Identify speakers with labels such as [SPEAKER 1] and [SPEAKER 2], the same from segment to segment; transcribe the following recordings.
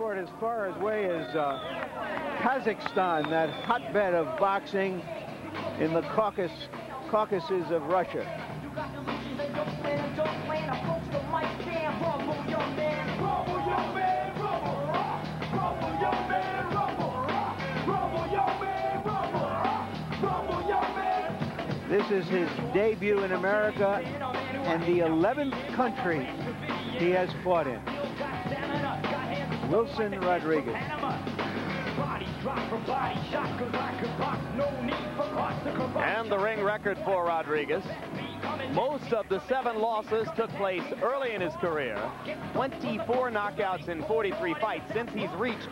[SPEAKER 1] record as far away as Kazakhstan, that hotbed of boxing in the Caucasus of Russia. This is his debut in America and the 11th country he has fought in. Wilson Rodriguez.
[SPEAKER 2] And the ring record for Rodriguez. Most of the 7 losses took place early in his career. 24 knockouts in 43 fights. Since he's reached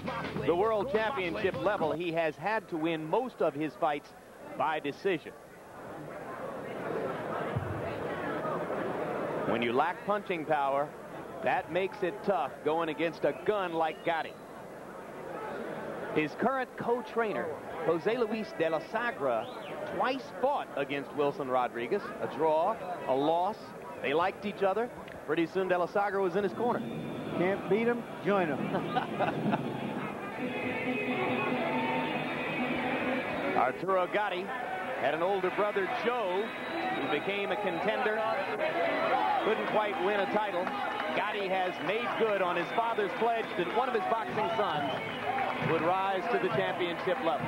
[SPEAKER 2] the world championship level, he has had to win most of his fights by decision. When you lack punching power, that makes it tough going against a gun like Gatti. His current co-trainer, Jose Luis de la Sagra, twice fought against Wilson Rodriguez. A draw, a loss. They liked each other. Pretty soon de la Sagra was in his corner.
[SPEAKER 1] Can't beat him, join him.
[SPEAKER 2] Arturo Gatti had an older brother, Joe, who became a contender. Couldn't quite win a title. Gatti has made good on his father's pledge that one of his boxing sons would rise to the championship level.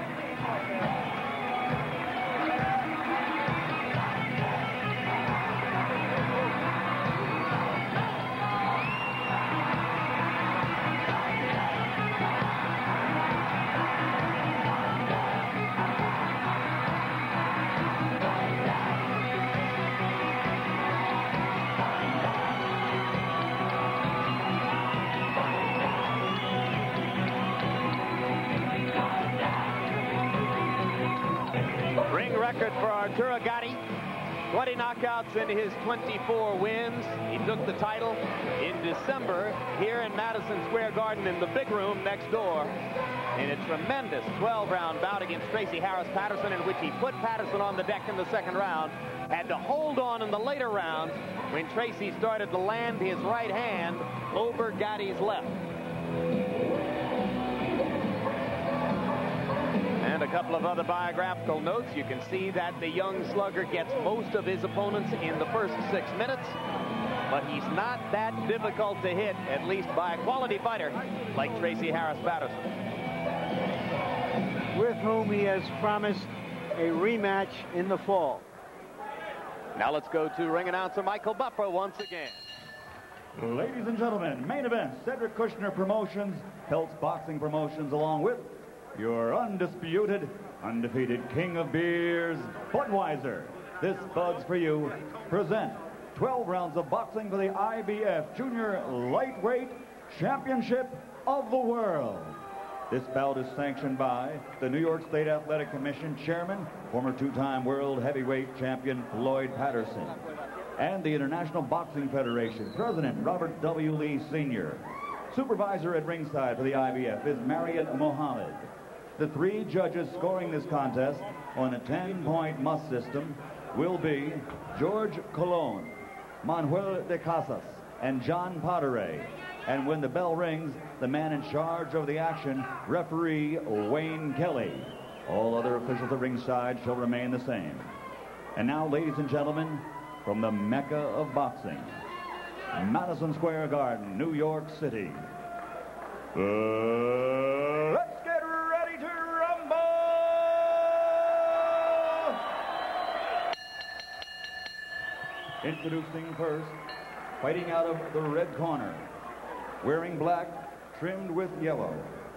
[SPEAKER 2] Record for Arturo Gatti, 20 knockouts in his 24 wins. He took the title in December here in Madison Square Garden in the big room next door in a tremendous 12-round bout against Tracy Harris Patterson, in which he put Patterson on the deck in the second round, had to hold on in the later rounds when Tracy started to land his right hand over Gatti's left. And a couple of other biographical notes. You can see that the young slugger gets most of his opponents in the first 6 minutes, but he's not that difficult to hit, at least by a quality fighter like Tracy Harris Patterson,
[SPEAKER 1] with whom he has promised a rematch in the fall.
[SPEAKER 2] Now let's go to ring announcer Michael Buffer once again.
[SPEAKER 3] Ladies and gentlemen, main event, Cedric Kushner Promotions, Peltz Boxing Promotions, along with your undisputed, undefeated king of beers, Budweiser. This Bud's for you. Present 12 rounds of boxing for the IBF Junior Lightweight Championship of the World. This bout is sanctioned by the New York State Athletic Commission Chairman, former 2-time World Heavyweight Champion Floyd Patterson, and the International Boxing Federation President Robert W. Lee Sr. Supervisor at ringside for the IBF is Mariat Mohammed. The 3 judges scoring this contest on a 10-point must system will be George Colon, Manuel de Casas, and John Poteray. And when the bell rings, the man in charge of the action, referee Wayne Kelly. All other officials at ringside shall remain the same. And now, ladies and gentlemen, from the Mecca of boxing, Madison Square Garden, New York City. Let's get ready to rumble! Introducing first, fighting out of the red corner, wearing black, trimmed with yellow,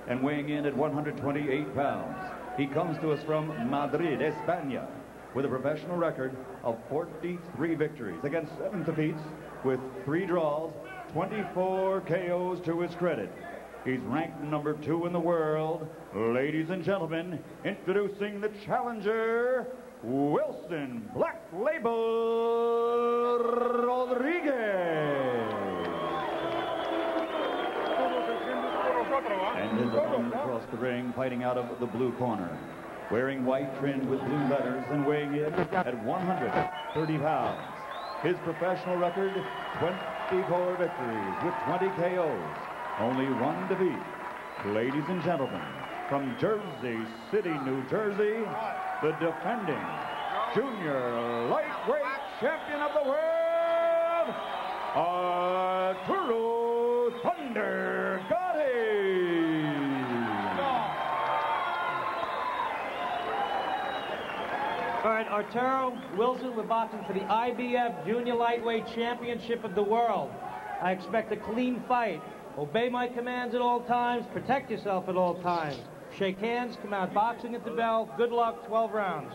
[SPEAKER 3] and weighing in at 128 pounds. He comes to us from Madrid, España, with a professional record of 43 victories against 7 defeats, with 3 draws, 24 KOs to his credit. He's ranked number 2 in the world. Ladies and gentlemen, introducing the challenger, Wilson Black Label Rodriguez. And his opponent across the ring, fighting out of the blue corner, wearing white trimmed with blue letters and weighing in at 130 pounds. His professional record, 24 victories with 20 KOs. Only 1 defeat. Ladies and gentlemen, from Jersey City, New Jersey, the defending junior lightweight champion of the world, Arturo Thunder Gatti.
[SPEAKER 4] All right, Arturo, Wilson, we're boxing for the IBF Junior Lightweight Championship of the World. I expect a clean fight. Obey my commands at all times. Protect yourself at all times. Shake hands, come out boxing at the bell. Good luck, 12 rounds.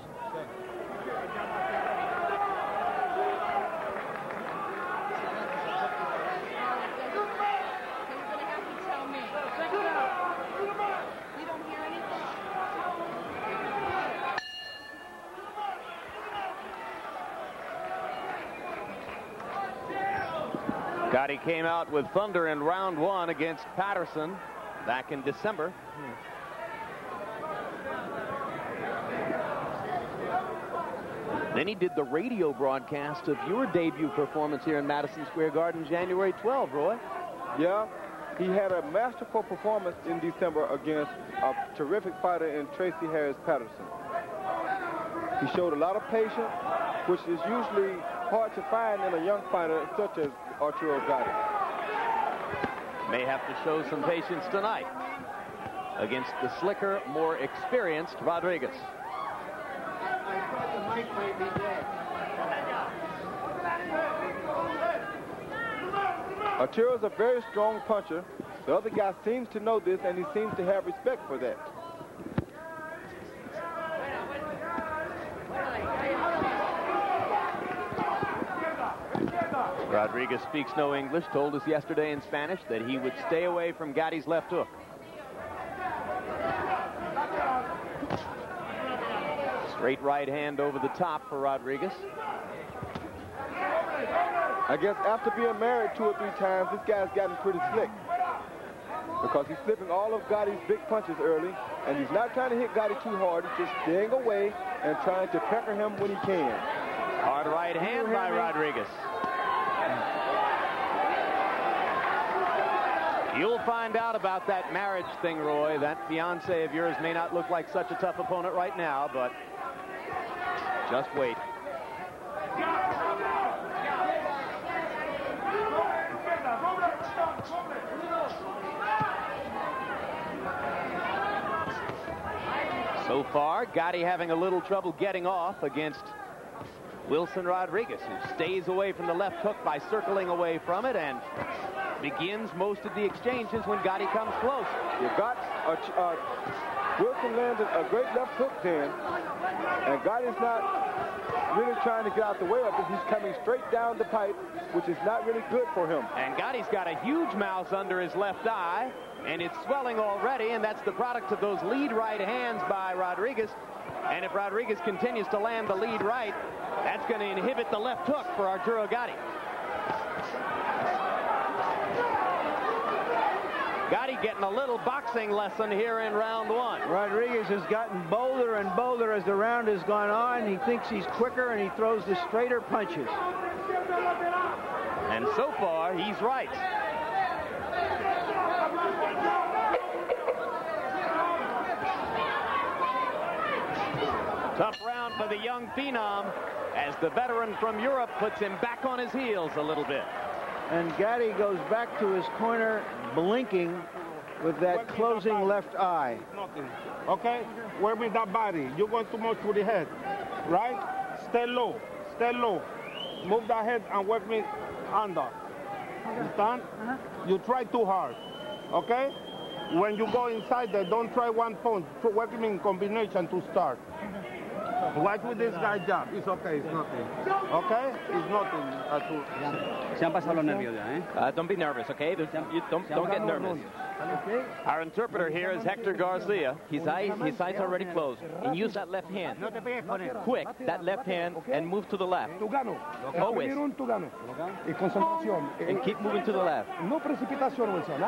[SPEAKER 2] Gatti came out with thunder in round 1 against Patterson back in December. Then he did the radio broadcast of your debut performance here in Madison Square Garden, January 12, Roy.
[SPEAKER 5] Yeah, he had a masterful performance in December against a terrific fighter in Tracy Harris Patterson. He showed a lot of patience, which is usually hard to find in a young fighter such as Arturo Gatti.
[SPEAKER 2] May have to show some patience tonight against the slicker, more experienced Rodraguez.
[SPEAKER 5] Arturo's a very strong puncher. The other guy seems to know this, and he seems to have respect for that.
[SPEAKER 2] Rodraguez speaks no English, told us yesterday in Spanish that he would stay away from Gatti's left hook. Straight right hand over the top for Rodraguez.
[SPEAKER 5] I guess after being married 2 or 3 times, this guy's gotten pretty slick. Because he's slipping all of Gatti's big punches early, and he's not trying to hit Gatti too hard. He's just staying away and trying to pecker him when he can.
[SPEAKER 2] Hard right hand by Rodraguez. You'll find out about that marriage thing, Roy. That fiancé of yours may not look like such a tough opponent right now, but just wait. So far, Gatti having a little trouble getting off against Wilson Rodraguez, who stays away from the left hook by circling away from it and begins most of the exchanges when Gatti comes close.
[SPEAKER 5] You got Wilson landed a great left hook then, and Gatti's not really trying to get out the way of it. He's coming straight down the pipe, which is not really good for him.
[SPEAKER 2] And Gatti's got a huge mouth under his left eye, and it's swelling already, and that's the product of those lead right hands by Rodraguez. And if Rodraguez continues to land the lead right, that's going to inhibit the left hook for Arturo Gatti. Gatti getting a little boxing lesson here in round 1.
[SPEAKER 1] Rodraguez has gotten bolder and bolder as the round has gone on. He thinks he's quicker, and he throws the straighter punches.
[SPEAKER 2] And so far, he's right. Tough round for the young phenom as the veteran from Europe puts him back on his heels a little bit.
[SPEAKER 1] And Gatti goes back to his corner, blinking with that closing left eye.
[SPEAKER 6] Nothing. Okay? Work with that body. You're going too much to the head. Right? Stay low. Stay low. Move the head and work me under. Understand? You try too hard. Okay? When you go inside there, don't try one punch. Work me in combination to start. Watch with this guy jump. It's okay, it's nothing. Okay? It's nothing.
[SPEAKER 7] Se han pasado los nervios ya,
[SPEAKER 2] Don't be nervous, okay? Don't get nervous. Our interpreter here is Hector Garcia. His eyes are already closed. And use that left hand. Quick, that left hand, and move to the left. Always. And keep moving to the left.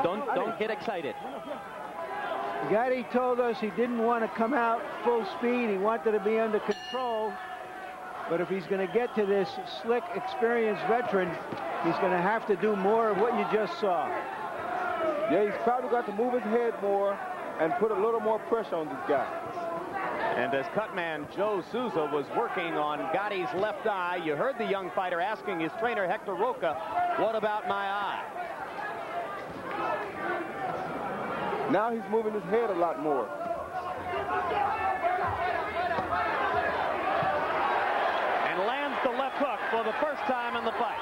[SPEAKER 2] Don't get excited.
[SPEAKER 1] Gatti told us he didn't want to come out full speed. He wanted to be under control. But if he's going to get to this slick, experienced veteran, he's going to have to do more of what you just saw.
[SPEAKER 5] Yeah, he's probably got to move his head more and put a little more pressure on this guy.
[SPEAKER 2] And as cutman Joe Souza was working on Gatti's left eye, you heard the young fighter asking his trainer Hector Roca, what about my eye?
[SPEAKER 5] Now he's moving his head a lot more.
[SPEAKER 2] And lands the left hook for the first time in the fight.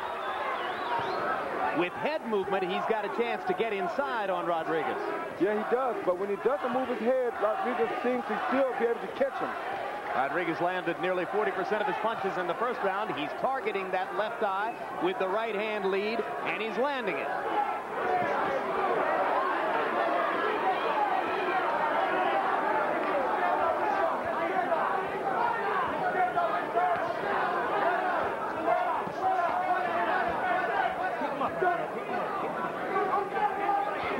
[SPEAKER 2] With head movement, he's got a chance to get inside on Rodraguez.
[SPEAKER 5] Yeah, he does, but when he doesn't move his head, Rodraguez seems to still be able to catch him.
[SPEAKER 2] Rodraguez landed nearly 40% of his punches in the first round. He's targeting that left eye with the right hand lead, and he's landing it.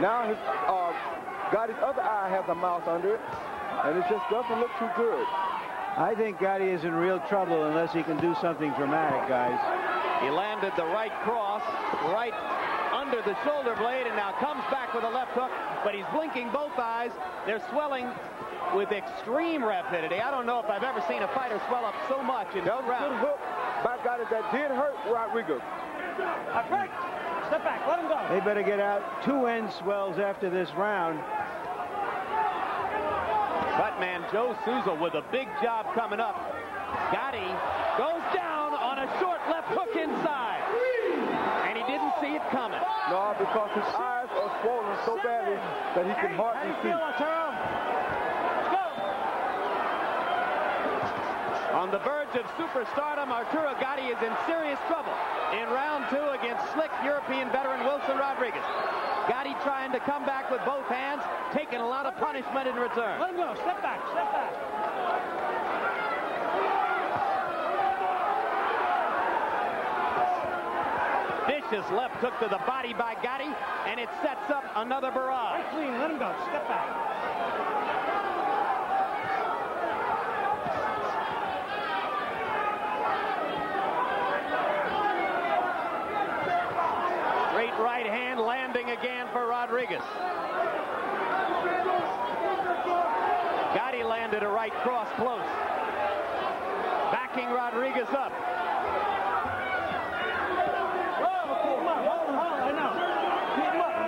[SPEAKER 5] Now Gotti's other eye has a mouth under it, and it just doesn't look too good.
[SPEAKER 1] I think Gatti is in real trouble unless he can do something dramatic, guys.
[SPEAKER 2] He landed the right cross, right under the shoulder blade, and now comes back with a left hook, but he's blinking both eyes. They're swelling with extreme rapidity. I don't know if I've ever seen a fighter swell up so much in one round.
[SPEAKER 5] Good hook by Gatti that did hurt Rodraguez.
[SPEAKER 4] Break. Step back, let him go.
[SPEAKER 1] They better get out 2 end swells after this round.
[SPEAKER 2] Cutman Joe Souza with a big job coming up. Gatti goes down on a short left hook inside. And he didn't see it coming.
[SPEAKER 5] No, because his eyes are swollen so badly that he can hardly see.
[SPEAKER 2] On the verge of superstardom, Arturo Gatti is in serious trouble in round 2 against slick European veteran Wilson Rodraguez. Gatti trying to come back with both hands, taking a lot of punishment in return.
[SPEAKER 4] Let him go. Step back. Step back.
[SPEAKER 2] Vicious left hook to the body by Gatti, and it sets up another barrage.
[SPEAKER 4] Right clean. Let him go. Step back.
[SPEAKER 2] Right hand landing again for Rodraguez. Gatti landed a right cross close. Backing Rodraguez up.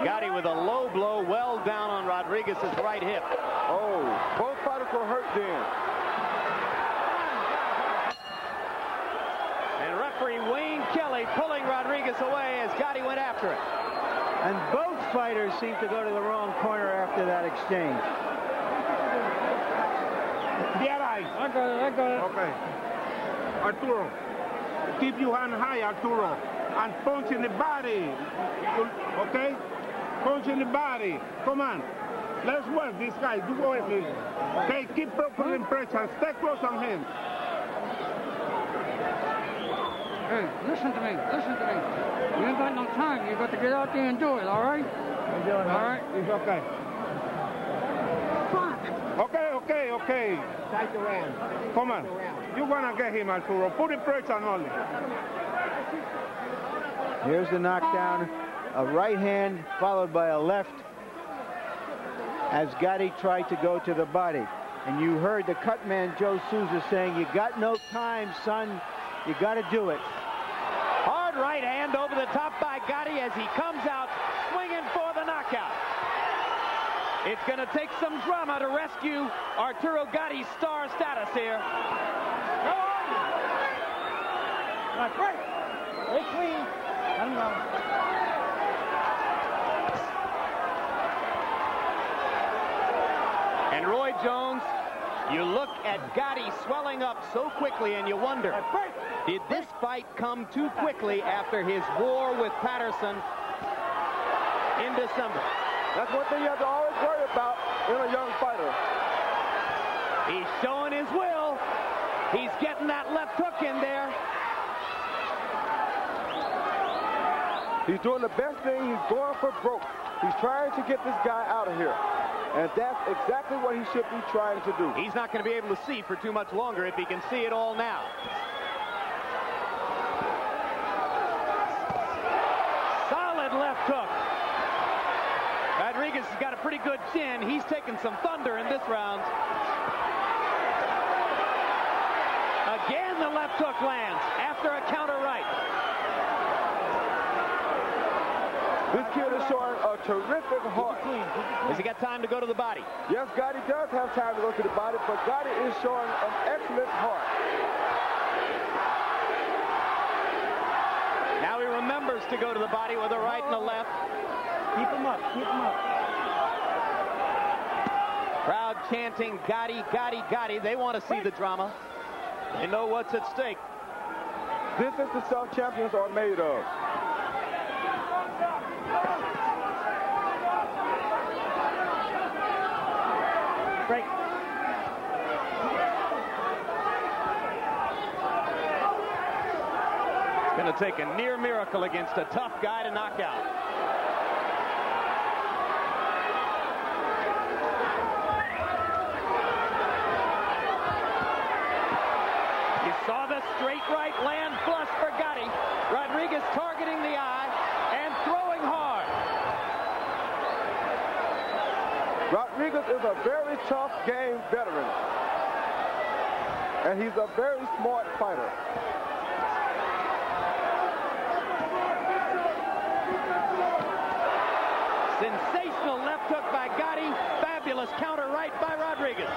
[SPEAKER 2] Gatti with a low blow well down on Rodriguez's right hip.
[SPEAKER 5] Oh, both fighters were hurt then.
[SPEAKER 2] And referee Wayne Kelly pulling Rodraguez away as Gatti went after it.
[SPEAKER 1] And both fighters seem to go to the wrong corner after that exchange.
[SPEAKER 6] Yeah, right. I got it. Okay. Arturo, keep your hand high, Arturo, and punch in the body. Okay? Punch in the body. Come on. Let's work this guy. Do go with me. Okay, keep putting pressure. Stay close on him.
[SPEAKER 8] Hey, listen to me. Listen to me. You ain't got no time. You got to get out there and do it, all right?
[SPEAKER 6] I'm doing it. All right? It's okay. Okay. Tight the round. Come on. You're going to get him, Arturo. Put the pressure on him.
[SPEAKER 1] Here's the knockdown. A right hand followed by a left as Gatti tried to go to the body. And you heard the cutman Joe Souza saying, you got no time, son. You got to do it.
[SPEAKER 2] Hard right hand over the top by Gatti as he comes out swinging for the knockout. It's going to take some drama to rescue Arturo Gatti's star status here.
[SPEAKER 4] Go on. Break. Break clean. Let him go.
[SPEAKER 2] And Roy Jones, you look at Gatti swelling up so quickly and you wonder, did this fight come too quickly after his war with Patterson in December?
[SPEAKER 5] That's one thing you have to always worry about in a young fighter.
[SPEAKER 2] He's showing his will. He's getting that left hook in there.
[SPEAKER 5] He's doing the best thing. He's going for broke. He's trying to get this guy out of here. And that's exactly what he should be trying to do.
[SPEAKER 2] He's not going to be able to see for too much longer if he can see it all now. Solid left hook. has got a pretty good chin. He's taken some thunder in this round. Again, the left hook lands after a counter right.
[SPEAKER 5] This kid is showing a terrific heart.
[SPEAKER 2] Has he got time to go to the body?
[SPEAKER 5] Yes, Gatti does have time to go to the body, but Gatti is showing an excellent heart.
[SPEAKER 2] Now he remembers to go to the body with a right and a left.
[SPEAKER 8] Keep him up, keep him up.
[SPEAKER 2] Crowd chanting, Gatti, Gatti, Gatti. They want to see the drama. They know what's at stake.
[SPEAKER 5] This is the stuff champions are made of.
[SPEAKER 8] Break.
[SPEAKER 2] It's going to take a near miracle against a tough guy to knock out. You saw the straight right land flush for Gatti. Rodraguez targeting the eye and throwing hard.
[SPEAKER 5] Rodraguez is a very tough game veteran. And he's a very smart fighter.
[SPEAKER 2] Sensational left hook by Gatti. Fabulous counter right by Rodraguez.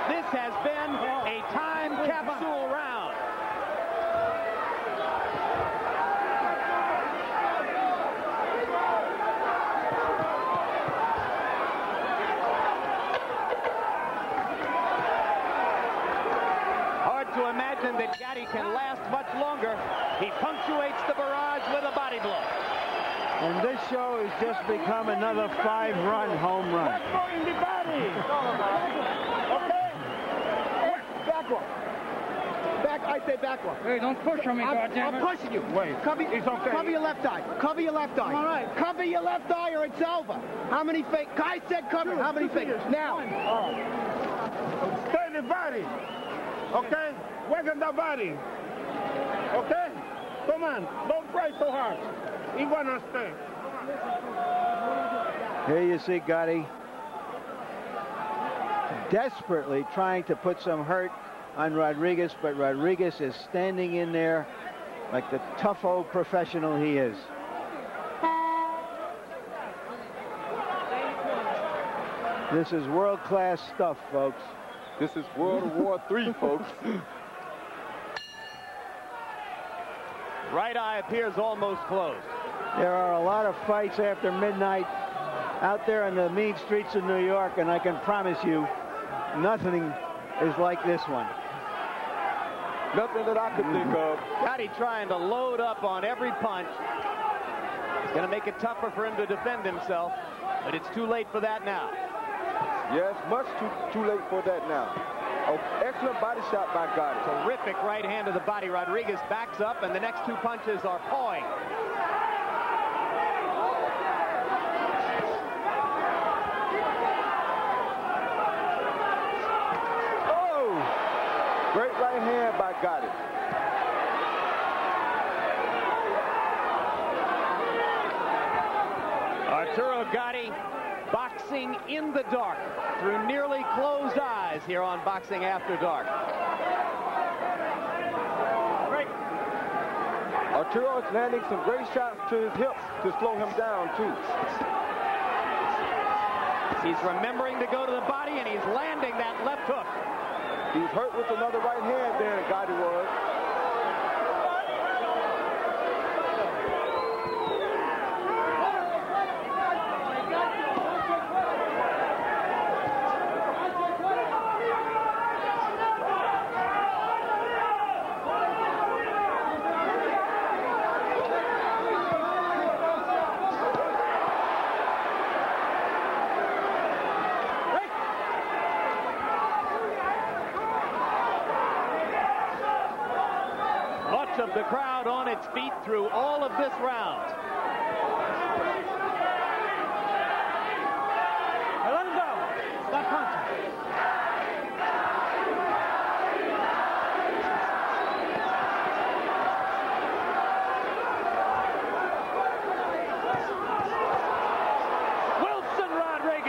[SPEAKER 2] This has been a time capsule round. Hard to imagine that Gatti can last much longer. He punctuates the barrage with a body blow.
[SPEAKER 1] And this show has just become another 5-run home run.
[SPEAKER 6] Let's go in the body. Okay? Back one. Back, I say back one.
[SPEAKER 8] Hey, don't push on me, goddammit.
[SPEAKER 6] I'm pushing you. Wait. Cover, it's okay. Cover your left eye. Cover your left eye.
[SPEAKER 8] All right.
[SPEAKER 6] Cover your left eye or it's over. How many fingers? I said cover. How many fingers? Now. Stay in the body. Okay? Work on the body. Okay? Come on. Don't try so hard. He wanna stay.
[SPEAKER 1] Here you see Gatti desperately trying to put some hurt on Rodraguez, but Rodraguez is standing in there like the tough old professional he is. This is world-class stuff, folks.
[SPEAKER 5] This is World War III, folks.
[SPEAKER 2] Right eye appears almost closed.
[SPEAKER 1] There are a lot of fights after midnight out there on the mean streets of New York, and I can promise you, nothing is like this one.
[SPEAKER 5] Nothing that I could think of.
[SPEAKER 2] Gatti trying to load up on every punch. It's going to make it tougher for him to defend himself, but it's too late for that now.
[SPEAKER 5] Yes, much too late for that now. Oh, excellent body shot by Gatti.
[SPEAKER 2] Terrific right hand to the body. Rodraguez backs up, and the next two punches are pawing.
[SPEAKER 5] Great right hand by Gatti.
[SPEAKER 2] Arturo Gatti boxing in the dark through nearly closed eyes here on Boxing After Dark.
[SPEAKER 5] Great. Arturo is landing some great shots to his hips to slow him down, too.
[SPEAKER 2] He's remembering to go to the body, and he's landing that left hook.
[SPEAKER 5] He's hurt with another right hand there, Gatti was.
[SPEAKER 2] Of the crowd on its feet through all of this round.
[SPEAKER 8] Let him go. Stop punching.
[SPEAKER 2] Wilson Rodraguez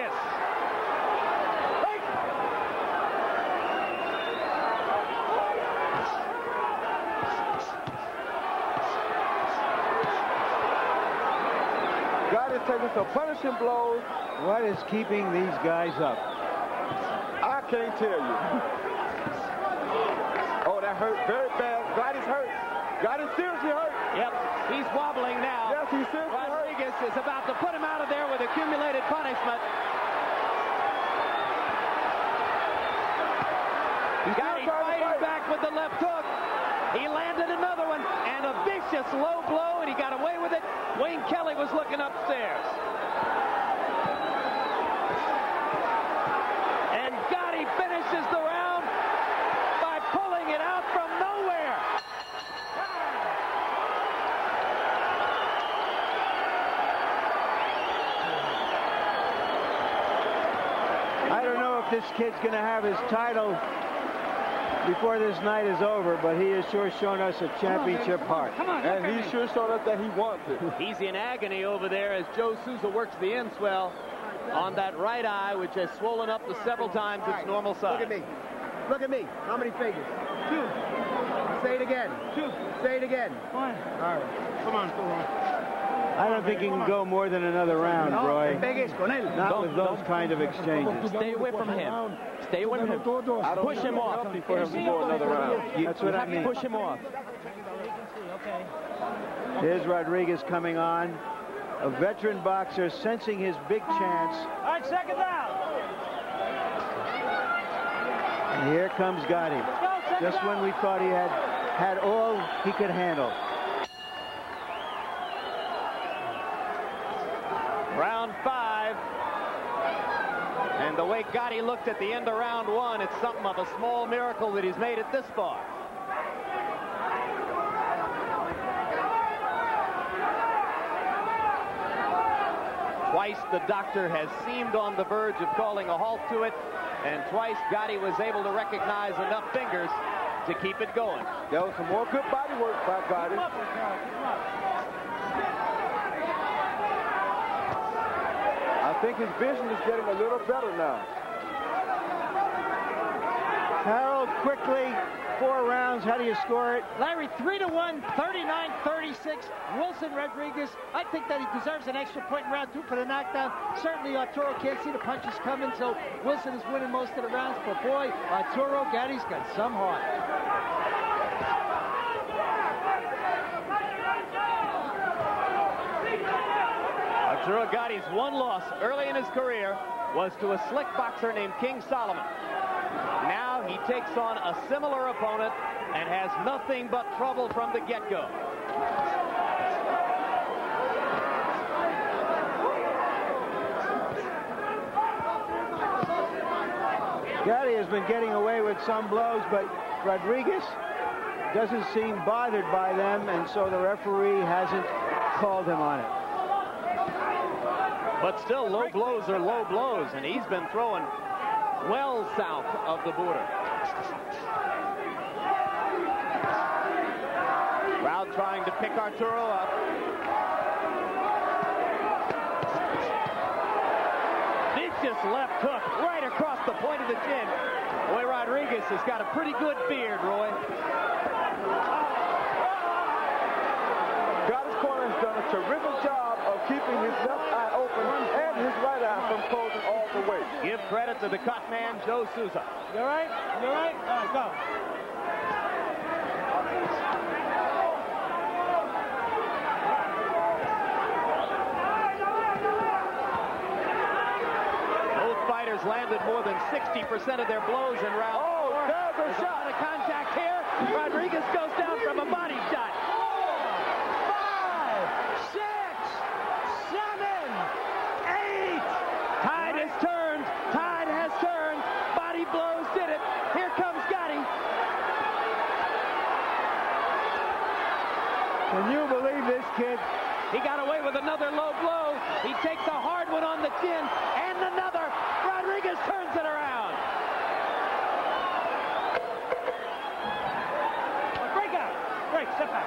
[SPEAKER 5] with some punishing blows.
[SPEAKER 1] What is keeping these guys up?
[SPEAKER 5] I can't tell you. Oh, that hurt very bad. Gotti's hurt. Gotti's seriously hurt.
[SPEAKER 2] Yep, he's wobbling now.
[SPEAKER 5] Yes, he's seriously hurt.
[SPEAKER 2] Rodragez is about to put him out of there with accumulated punishment. Gatti fighting back with the left hook. He landed another one and a vicious low blow, and he got away with it. Wayne Kelly was looking upstairs. And Gatti finishes the round by pulling it out from nowhere.
[SPEAKER 1] I don't know if this kid's going to have his title before this night is over, but he has sure shown us a championship heart.
[SPEAKER 5] And he's sure shown us that he wants it.
[SPEAKER 2] He's in agony over there as Joe Souza works the inswell on that right eye, which has swollen up to several times its normal size.
[SPEAKER 9] Look at me. Look at me. How many fingers? 2. Say it again. 2. Say it again. 1. All right. Come on, come on.
[SPEAKER 1] I don't think he can go more than another round, Roy. Not with those kind of exchanges.
[SPEAKER 2] Stay away from him. Stay away from him. Push him off.
[SPEAKER 5] Before him to go another round.
[SPEAKER 1] That's what I mean.
[SPEAKER 2] Push him off.
[SPEAKER 1] Here's Rodragez coming on. A veteran boxer sensing his big chance.
[SPEAKER 4] All right, second down.
[SPEAKER 1] And here comes Gatti. Just when we thought he had all he could handle.
[SPEAKER 2] Round 5. And the way Gatti looked at the end of round 1, it's something of a small miracle that he's made it this far. Twice the doctor has seemed on the verge of calling a halt to it, and twice Gatti was able to recognize enough fingers to keep it going.
[SPEAKER 5] There was some more good body work by Gatti. I think his vision is getting a little better now.
[SPEAKER 1] Harold, quickly, 4 rounds. How do you score it?
[SPEAKER 10] Larry, 3-1, 39-36. Wilson Rodragez. I think that he deserves an extra point in round 2 for the knockdown. Certainly Arturo can't see the punches coming, so Wilson is winning most of the rounds. But boy, Arturo Gatti's got some heart.
[SPEAKER 2] Arturo Gatti's one loss early in his career was to a slick boxer named King Solomon. Now he takes on a similar opponent and has nothing but trouble from the get-go.
[SPEAKER 1] Gatti has been getting away with some blows, but Rodragez doesn't seem bothered by them, and so the referee hasn't called him on it.
[SPEAKER 2] But still, low blows are low blows, and he's been throwing well south of the border. Crowd trying to pick Arturo up. Vicious left hook right across the point of the chin. Boy, Rodragez has got a pretty good beard, Roy.
[SPEAKER 5] Gotti's corner has done a terrific job of keeping his left eye open and his right eye from closing all the way.
[SPEAKER 2] Give credit to the cut man, Joe Souza.
[SPEAKER 4] You all right? You all right? All right, go.
[SPEAKER 2] Both fighters landed more than 60% of their blows in round 4.
[SPEAKER 5] There's a shot.
[SPEAKER 2] Of contact here. Rodragez goes down from a body shot.
[SPEAKER 10] 5, 6, 7, 8.
[SPEAKER 2] Tide has turned. Tide has turned. Body blows did it. Here comes Gatti.
[SPEAKER 1] Can you believe this kid?
[SPEAKER 2] He got away with another low blow. He takes a hard one on the chin and another. Rodragez turns it around.
[SPEAKER 4] Break out. Break. Step back.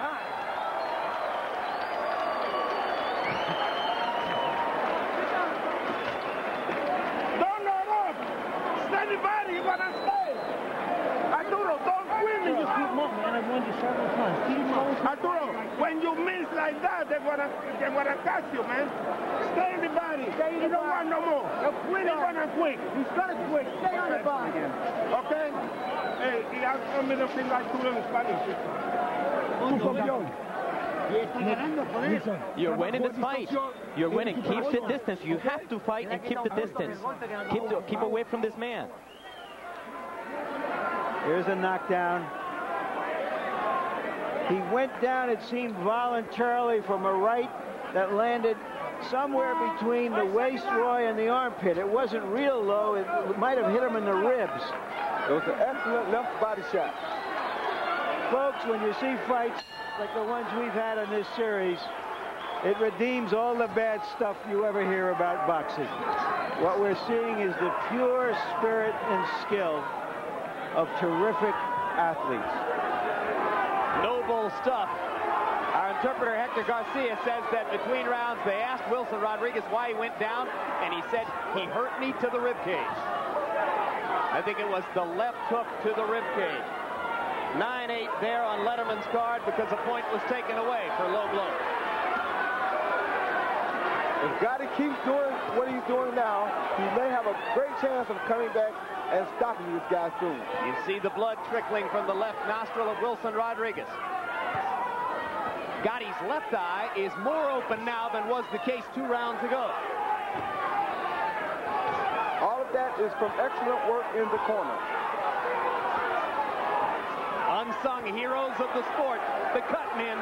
[SPEAKER 6] No. Steady body. You gotta stay. Arturo, don't win me.
[SPEAKER 4] Just keep moving, man. I've won you several times. Keep moving.
[SPEAKER 6] Arturo, when you miss like like that, they're gonna catch you, man. Stay in the body. You don't want no more. They're gonna quit.
[SPEAKER 10] He's gonna quit. Stay on the body.
[SPEAKER 6] Okay? Hey, he has a little thing like two in Spanish.
[SPEAKER 2] You're winning this fight. You're winning. Keep the distance. You have to fight and keep the distance. Keep away from this man.
[SPEAKER 1] Here's a knockdown. He went down, it seemed, voluntarily from a right that landed somewhere between the waist, Roy, and the armpit. It wasn't real low. It might have hit him in the ribs.
[SPEAKER 5] It was an excellent left body shot.
[SPEAKER 1] Folks, when you see fights like the ones we've had in this series, it redeems all the bad stuff you ever hear about boxing. What we're seeing is the pure spirit and skill of terrific athletes.
[SPEAKER 2] Noble stuff. Our interpreter, Hector Garcia, says that between rounds they asked Wilson Rodriguez why he went down, and he said, he hurt me to the ribcage. I think it was the left hook to the ribcage. 9-8 there on Letterman's card because a point was taken away for low blow.
[SPEAKER 5] If Gatti keeps doing what he's doing now, he may have a great chance of coming back and stopping this guy soon.
[SPEAKER 2] You see the blood trickling from the left nostril of Wilson Rodriguez. Gatti's left eye is more open now than was the case 2 rounds ago.
[SPEAKER 5] All of that is from excellent work in the corner.
[SPEAKER 2] Unsung heroes of the sport, the cut men.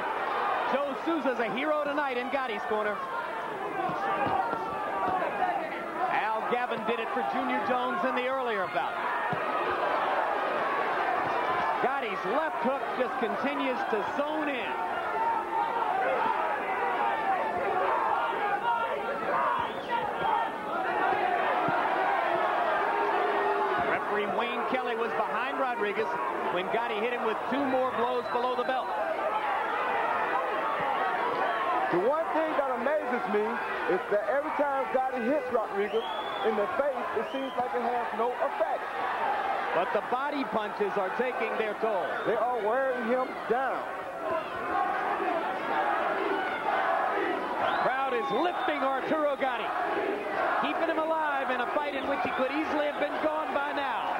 [SPEAKER 2] Joe Souza's a hero tonight in Gatti's corner. Al Gavin did it for Junior Jones in the earlier bout. Gatti's left hook just continues to zone in. Referee Wayne Kelly was behind Rodriguez when Gatti hit him with 2 more blows below the belt.
[SPEAKER 5] The one thing that amazes me is that every time Gatti hits Rodriguez in the face, it seems like it has no effect.
[SPEAKER 2] But the body punches are taking their toll.
[SPEAKER 5] They are wearing him down.
[SPEAKER 2] Crowd is lifting Arturo Gatti, keeping him alive in a fight in which he could easily have been gone by now.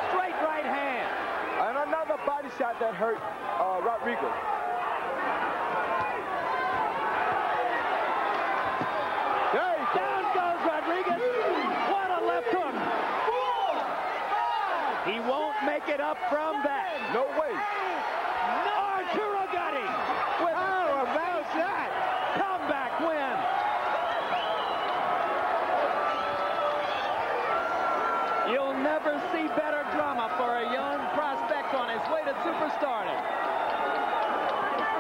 [SPEAKER 2] Straight right hand.
[SPEAKER 5] And another body shot that hurt Rodriguez.
[SPEAKER 2] Down goes Rodriguez. What a left hook. He won't make it up from that.
[SPEAKER 5] No way.
[SPEAKER 2] No. Arturo Gatti with about that comeback win. You'll never see better drama for a young prospect on his way to superstardom.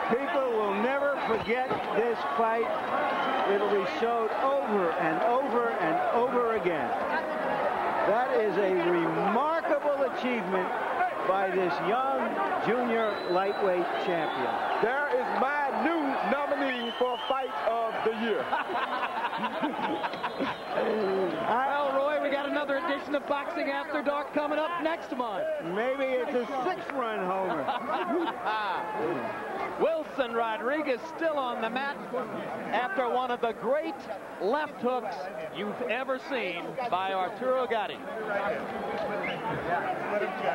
[SPEAKER 1] People will never forget this fight. It'll be showed over and over and over again. That is a remarkable achievement by this young junior lightweight champion.
[SPEAKER 5] There is my new nominee for Fight of the Year.
[SPEAKER 2] Well, Roy, we got another edition of Boxing After Dark coming up next month.
[SPEAKER 1] Maybe it's a 6-run homer.
[SPEAKER 2] Wilson Rodriguez still on the mat after one of the great left hooks you've ever seen by Arturo Gatti.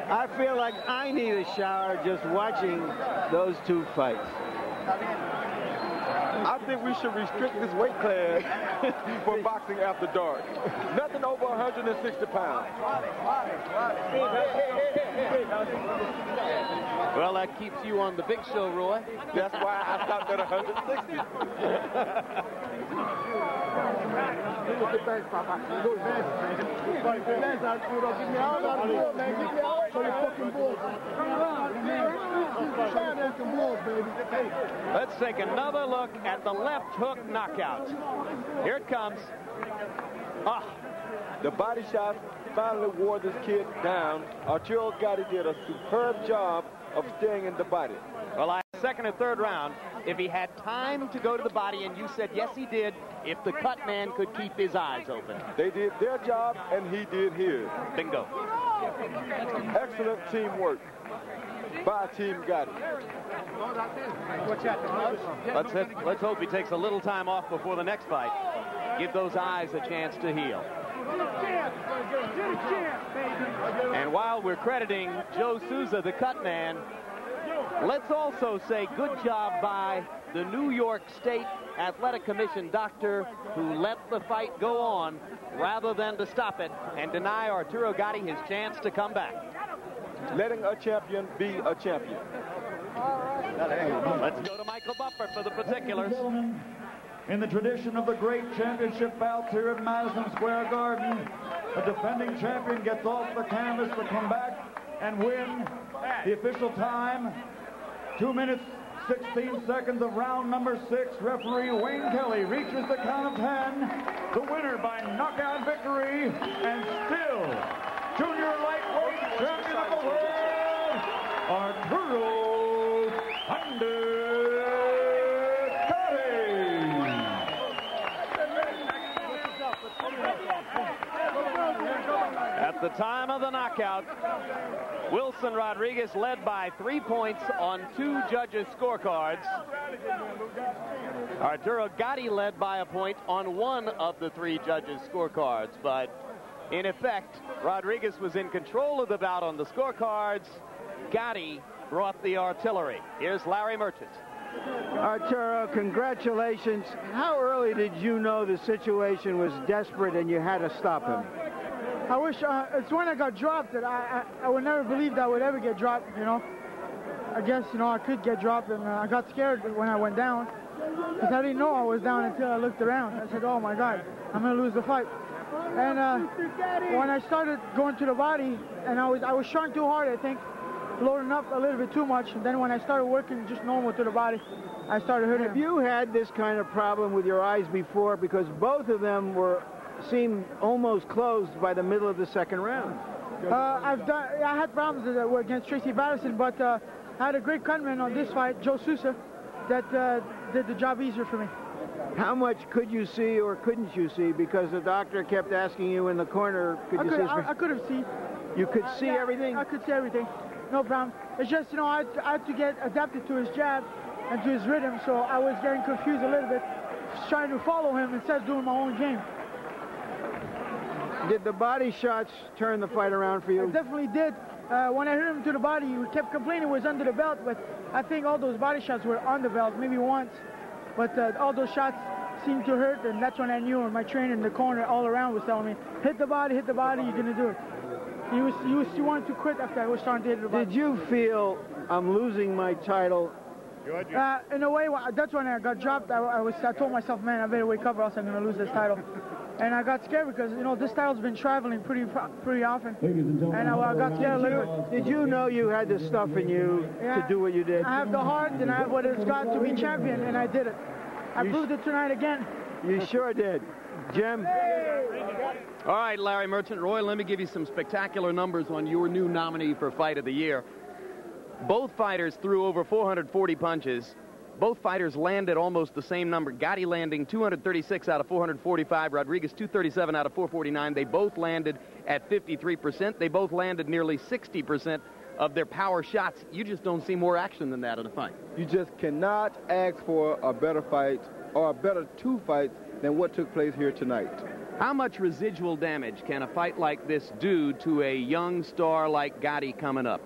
[SPEAKER 1] I feel like I need a shower just watching those 2 fights.
[SPEAKER 5] I think we should restrict this weight class for Boxing After Dark. Nothing over 160 pounds.
[SPEAKER 2] Well, that keeps you on the big show, Roy.
[SPEAKER 5] That's why I stopped at 160.
[SPEAKER 2] Let's take another look at the left hook knockout. Here it comes.
[SPEAKER 5] The body shot finally wore this kid down. Arturo Gatti did a superb job of staying in the body.
[SPEAKER 2] Well, second and third round, if he had time to go to the body, and you said yes he did, if the cut man could keep his eyes open.
[SPEAKER 5] They did their job and he did his.
[SPEAKER 2] Bingo.
[SPEAKER 5] Excellent teamwork. by Team Gatti.
[SPEAKER 2] Let's hope he takes a little time off before the next fight. Give those eyes a chance to heal. And while we're crediting Joe Souza, the cut man, let's also say good job by the New York State Athletic Commission doctor who let the fight go on rather than to stop it and deny Arturo Gatti his chance to come back.
[SPEAKER 5] Letting a champion be a champion.
[SPEAKER 2] Let's go to Michael Buffer for the particulars.
[SPEAKER 3] In the tradition of the great championship bouts here at Madison Square Garden, the defending champion gets off the canvas to come back and win. The official time, 2 minutes, 16 seconds of round number 6. Referee Wayne Kelly reaches the count of 10. The winner by knockout victory, and still junior lightweight champion of the world, Arturo Gatti.
[SPEAKER 2] At the time of the knockout, Wilson Rodriguez led by 3 points on 2 judges' scorecards. Arturo Gatti led by a point on 1 of the 3 judges' scorecards. But in effect, Rodriguez was in control of the bout on the scorecards. Gatti brought the artillery. Here's Larry Merchant.
[SPEAKER 1] Arturo, congratulations. How early did you know the situation was desperate and you had to stop him?
[SPEAKER 11] I wish, it's when I got dropped that I would never believe I would ever get dropped, you know. I guess, you know, I could get dropped, and I got scared when I went down, because I didn't know I was down until I looked around. I said, oh my God, I'm going to lose the fight. And when I started going to the body, and I was trying too hard, I think, loading up a little bit too much, and then when I started working just normal to the body, I started hurting.
[SPEAKER 1] Have you had this kind of problem with your eyes before? Because both of them seemed almost closed by the middle of the second round.
[SPEAKER 11] I had problems against Tracy Patterson, but I had a great cutman on this fight, Joe Souza, that did the job easier for me.
[SPEAKER 1] How much could you see or couldn't you see? Because the doctor kept asking you in the corner,
[SPEAKER 11] I could have seen.
[SPEAKER 1] You could see everything?
[SPEAKER 11] I could see everything. No problem. It's just, you know, I had to get adapted to his jab and to his rhythm, so I was getting confused a little bit, trying to follow him instead of doing my own game.
[SPEAKER 1] Did the body shots turn the fight around for you?
[SPEAKER 11] It definitely did. When I hit him to the body, he kept complaining it was under the belt, but I think all those body shots were on the belt, maybe once. But all those shots seemed to hurt, and that's when I knew, and my trainer in the corner all around was telling me, hit the body, you're going to do it. He wanted to quit after I was starting to hit the body.
[SPEAKER 1] Did you feel, I'm losing my title?
[SPEAKER 11] In a way, that's when I got dropped. I told myself, man, I better wake up or else I'm going to lose this title. And I got scared because, you know, this title's been traveling pretty often. And I got scared a little bit.
[SPEAKER 1] Did you know you had the stuff in you to do what you did?
[SPEAKER 11] I have the heart and I have what it's got to be champion, and I did it. I proved it tonight again.
[SPEAKER 1] You sure did. Jim?
[SPEAKER 2] All right, Larry Merchant. Roy, let me give you some spectacular numbers on your new nominee for Fight of the Year. Both fighters threw over 440 punches. Both fighters landed almost the same number. Gatti landing 236 out of 445. Rodriguez 237 out of 449. They both landed at 53%. They both landed nearly 60% of their power shots. You just don't see more action than that in a fight.
[SPEAKER 5] You just cannot ask for a better fight or a better 2 fights than what took place here tonight.
[SPEAKER 2] How much residual damage can a fight like this do to a young star like Gatti coming up?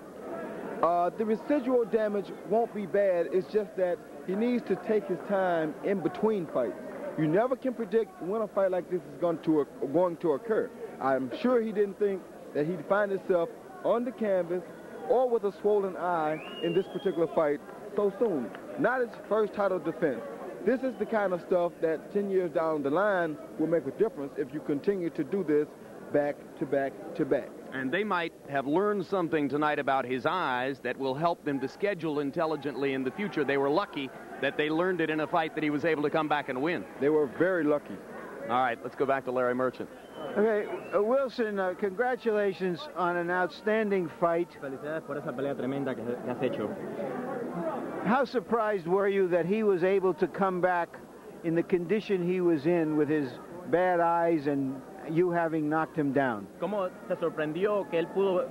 [SPEAKER 5] The residual damage won't be bad. It's just that he needs to take his time in between fights. You never can predict when a fight like this is going to occur. I'm sure he didn't think that he'd find himself on the canvas or with a swollen eye in this particular fight so soon. Not his first title defense. This is the kind of stuff that 10 years down the line will make a difference if you continue to do this back to back to back.
[SPEAKER 2] And they might have learned something tonight about his eyes that will help them to schedule intelligently in the future. They were lucky that they learned it in a fight that he was able to come back and win.
[SPEAKER 5] They were very lucky.
[SPEAKER 2] All right, let's go back to Larry Merchant.
[SPEAKER 1] Okay, Wilson, congratulations on an outstanding fight.
[SPEAKER 12] Felicidades por esa pelea tremenda que has hecho.
[SPEAKER 1] How surprised were you that he was able to come back in the condition he was in with his bad eyes and you having knocked him down?
[SPEAKER 12] ¿Cómo te sorprendió que él pudo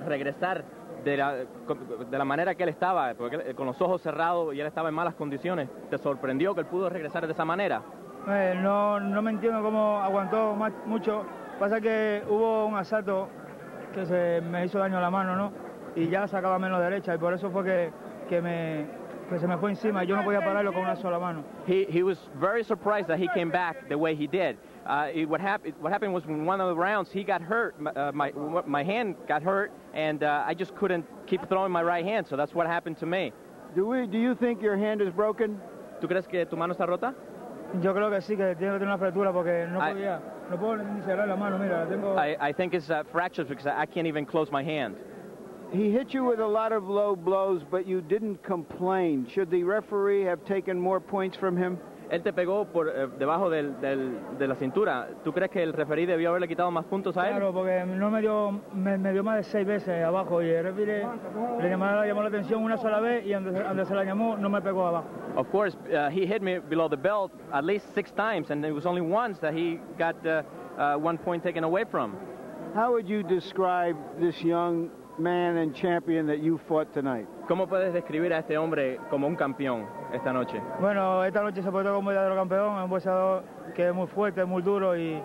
[SPEAKER 12] regresar
[SPEAKER 7] de la manera que él estaba, porque con los ojos cerrados y él estaba en malas condiciones, ¿te sorprendió que él pudo regresar de esa manera?
[SPEAKER 11] No me entiendo cómo aguantó mucho. Pasa que hubo un asalto que se me hizo daño a la mano, ¿no? Y ya sacaba menos derecha y por eso fue que se me fue encima. Yo no podía pararlo con una sola mano.
[SPEAKER 7] He was very surprised that he came back the way he did. What happened was in one of the rounds he got hurt. My hand got hurt, and I just couldn't keep throwing my right hand. So that's what happened to me.
[SPEAKER 1] Do you think your hand is broken?
[SPEAKER 7] ¿Tú crees que tu mano está rota?
[SPEAKER 11] Yo creo que sí, que tiene que tener una fractura porque no puedo ni cerrar la mano. Mira, la tengo.
[SPEAKER 7] I think it's fractured because I can't even close my hand.
[SPEAKER 1] He hit you with a lot of low blows, but you didn't complain. Should the referee have taken more points from him?
[SPEAKER 7] Él te pegó por debajo de la cintura. ¿Tú crees que el referee debió haberle quitado más puntos a él?
[SPEAKER 11] Claro, porque no me dio más de 6 veces abajo y el referee le llamó la atención una sola vez y donde se la llamó no me pegó abajo.
[SPEAKER 7] Of course, he hit me below the belt at least 6 times, and it was only once that he got 1 point taken away from.
[SPEAKER 1] How would you describe this young man and champion that you fought tonight?
[SPEAKER 7] ¿Cómo puedes describir a este hombre como un campeón esta noche?
[SPEAKER 11] Bueno, esta noche se portó como un verdadero campeón, es un boxeador que es muy fuerte, muy duro y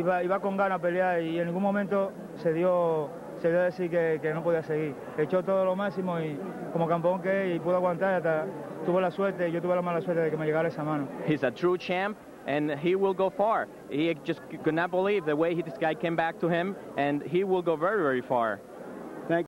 [SPEAKER 11] va con ganas a pelear y en ningún momento se dio a decir que no podía seguir. Echó todo lo máximo y como campeón que es y pudo aguantar hasta tuvo la suerte, yo tuve la mala suerte de que me llegara esa mano.
[SPEAKER 7] He's a true champ. And he will go far. He just could not believe the way this guy came back to him, and he will go very, very far.